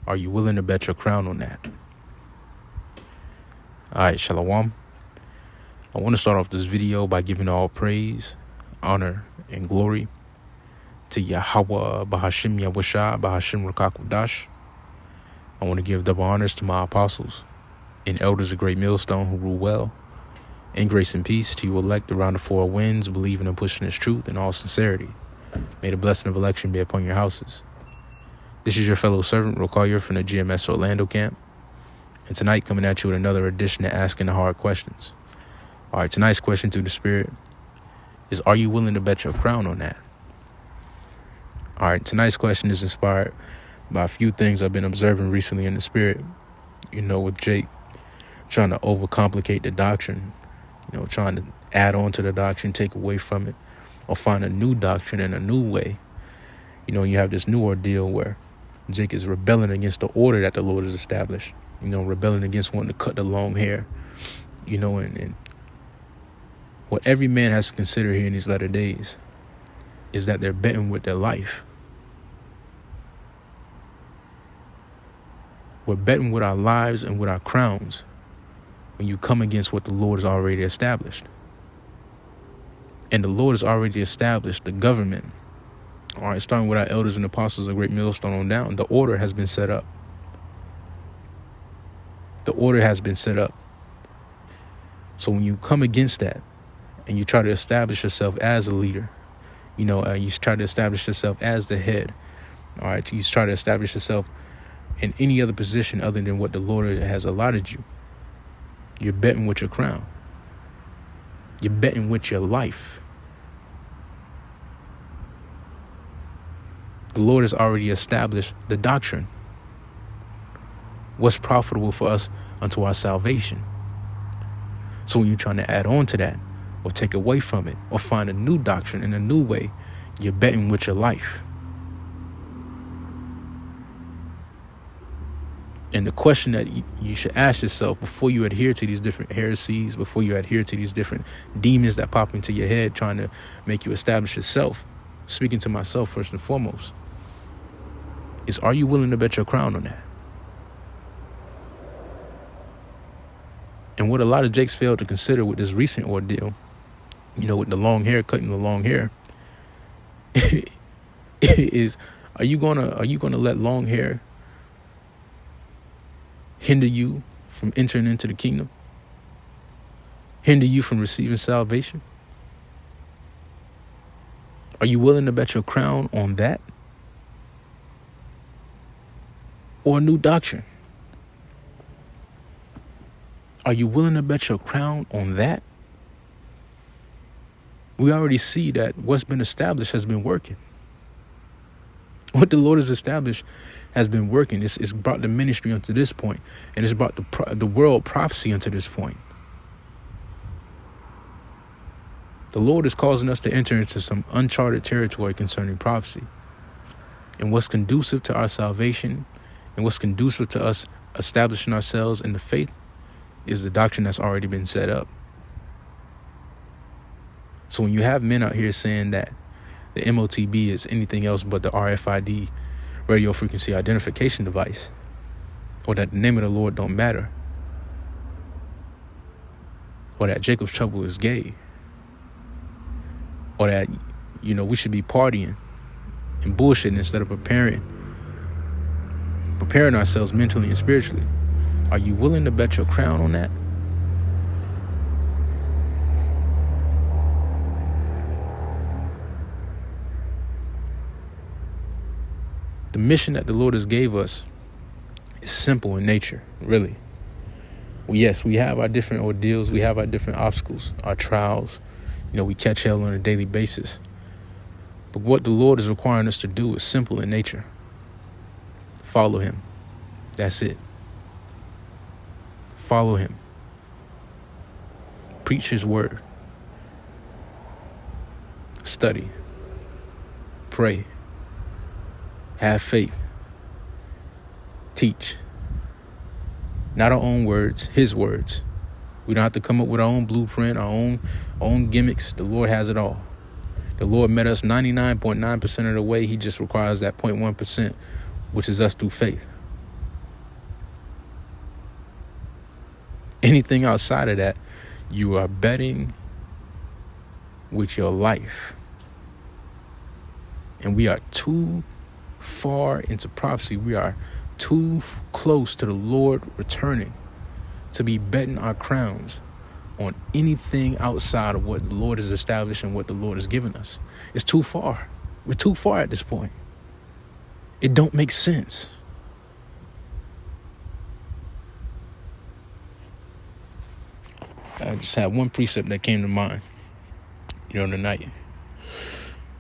Are you willing to bet your crown on that? All right, Shalom. I want to start off this video by giving all praise, honor, and glory to Yahweh Bahashim Yahweh Bahashim Rakakudash. I want to give double honors to my apostles and elders of Great Millstone who rule well. In grace and peace to you elect around the four winds, believing and pushing His truth in all sincerity. May the blessing of election be upon your houses. This is your fellow servant, Rokayer from the GMS Orlando camp. And tonight coming at you with another edition of Asking the Hard Questions. All right, tonight's question through the Spirit is, are you willing to bet your crown on that? All right, tonight's question is inspired by a few things I've been observing recently in the Spirit. With Jake trying to overcomplicate the doctrine, trying to add on to the doctrine, take away from it, or find a new doctrine in a new way. You have this new ordeal where Jake is rebelling against the order that the Lord has established, rebelling against wanting to cut the long hair, and what every man has to consider here in these latter days is that they're betting with their life. We're betting with our lives and with our crowns when you come against what the Lord has already established. And the Lord has already established the government. All right, starting with our elders and apostles of Great Millstone on down, the order has been set up. The order has been set up. So when you come against that and you try to establish yourself as a leader, you try to establish yourself as the head, all right, you try to establish yourself in any other position other than what the Lord has allotted you, you're betting with your crown. You're betting with your life. The Lord has already established the doctrine. What's profitable for us unto our salvation. So when you're trying to add on to that or take away from it or find a new doctrine in a new way, you're betting with your life. And the question that you should ask yourself before you adhere to these different heresies, before you adhere to these different demons that pop into your head trying to make you establish yourself, speaking to myself first and foremost, is, are you willing to bet your crown on that? And what a lot of Jakes failed to consider with this recent ordeal, with the long hair, cutting the long hair, is, are you gonna let long hair hinder you from entering into the kingdom? Hinder you from receiving salvation? Are you willing to bet your crown on that? Or a new doctrine? Are you willing to bet your crown on that? We already see that what's been established has been working. What the Lord has established has been working. It's brought the ministry unto this point, and it's brought the world prophecy unto this point. The Lord is causing us to enter into some uncharted territory concerning prophecy. And what's conducive to our salvation and what's conducive to us establishing ourselves in the faith is the doctrine that's already been set up. So when you have men out here saying that the MOTB is anything else but the RFID, radio frequency identification device, or that the name of the Lord don't matter, or that Jacob's trouble is gay, or that, we should be partying and bullshitting instead of preparing ourselves mentally and spiritually, are you willing to bet your crown on that? The mission that the Lord has gave us is simple in nature, really. Well, yes, we have our different ordeals. We have our different obstacles, our trials. We catch hell on a daily basis. But what the Lord is requiring us to do is simple in nature. Follow Him. That's it. Follow Him. Preach His word. Study. Pray. Have faith. Teach. Not our own words, His words. We don't have to come up with our own blueprint, our own gimmicks. The Lord has it all. The Lord met us 99.9% of the way. He just requires that 0.1%, which is us through faith. Anything outside of that, you are betting with your life. And we are too far into prophecy. We are too close to the Lord returning to be betting our crowns on anything outside of what the Lord has established and what the Lord has given us. It's too far. We're too far at this point. It don't make sense. I just had one precept that came to mind, tonight.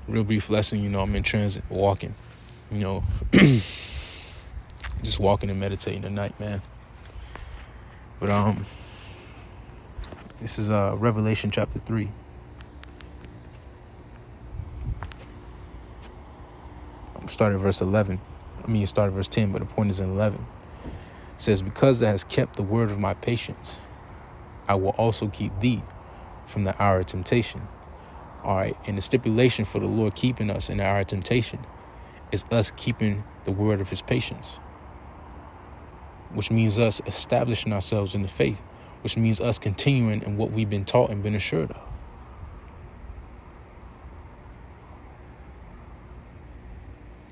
Real brief lesson, I'm in transit, walking, just walking and meditating tonight, man. But this is Revelation chapter 3. I'm starting at verse 11. It started verse 10, but the point is in 11. It says, because thou hast kept the word of my patience, I will also keep thee from the hour of temptation. All right. And the stipulation for the Lord keeping us in the hour of temptation is us keeping the word of his patience, which means us establishing ourselves in the faith, which means us continuing in what we've been taught and been assured of.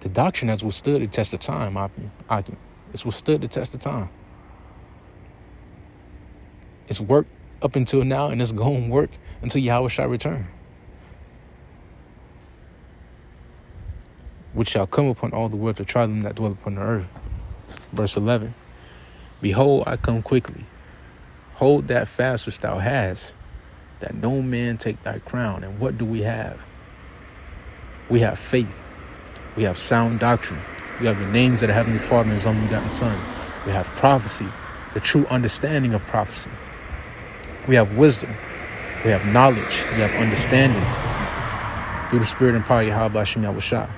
The doctrine has withstood the test of time. It's withstood the test of time. It's worked up until now, and it's going to work until Yahweh shall return, which shall come upon all the world to try them that dwell upon the earth. Verse 11. Behold, I come quickly. Hold that fast which thou hast, that no man take thy crown. And what do we have? We have faith. We have sound doctrine. We have the names of the Heavenly Father and His only begotten Son. We have prophecy, the true understanding of prophecy. We have wisdom. We have knowledge. We have understanding through the Spirit and power of Yahweh Hashem Yahushua.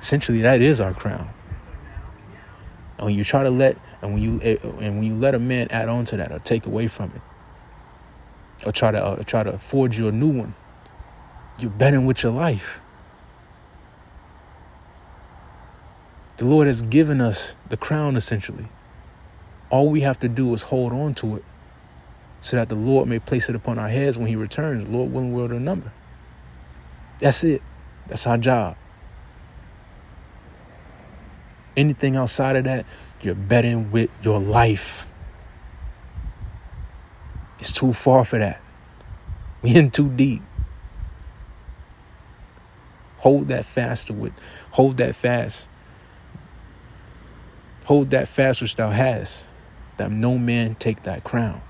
Essentially, that is our crown. And when you try to let a man add on to that or take away from it, or try to forge you a new one, you're betting with your life. The Lord has given us the crown, essentially. All we have to do is hold on to it so that the Lord may place it upon our heads when he returns. Lord willing, world or number. That's it. That's our job. Anything outside of that, you're betting with your life. It's too far for that. We in too deep. Hold that fast which thou hast, that no man take thy crown.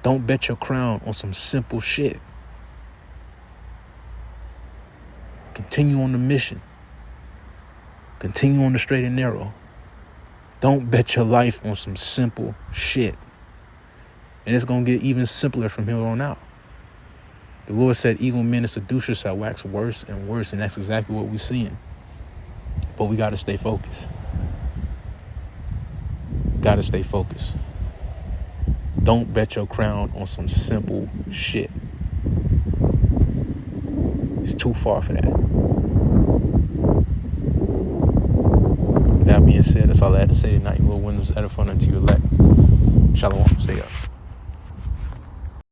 Don't bet your crown on some simple shit. Continue on the mission. Continue on the straight and narrow. Don't bet your life on some simple shit. And it's going to get even simpler from here on out. The Lord said, evil men and seducers shall wax worse and worse. And that's exactly what we're seeing. But we got to stay focused. Got to stay focused. Don't bet your crown on some simple shit. It's too far for that. That being said, that's all I had to say tonight. Lord, win this edifying unto your elect. Shalom. Stay up.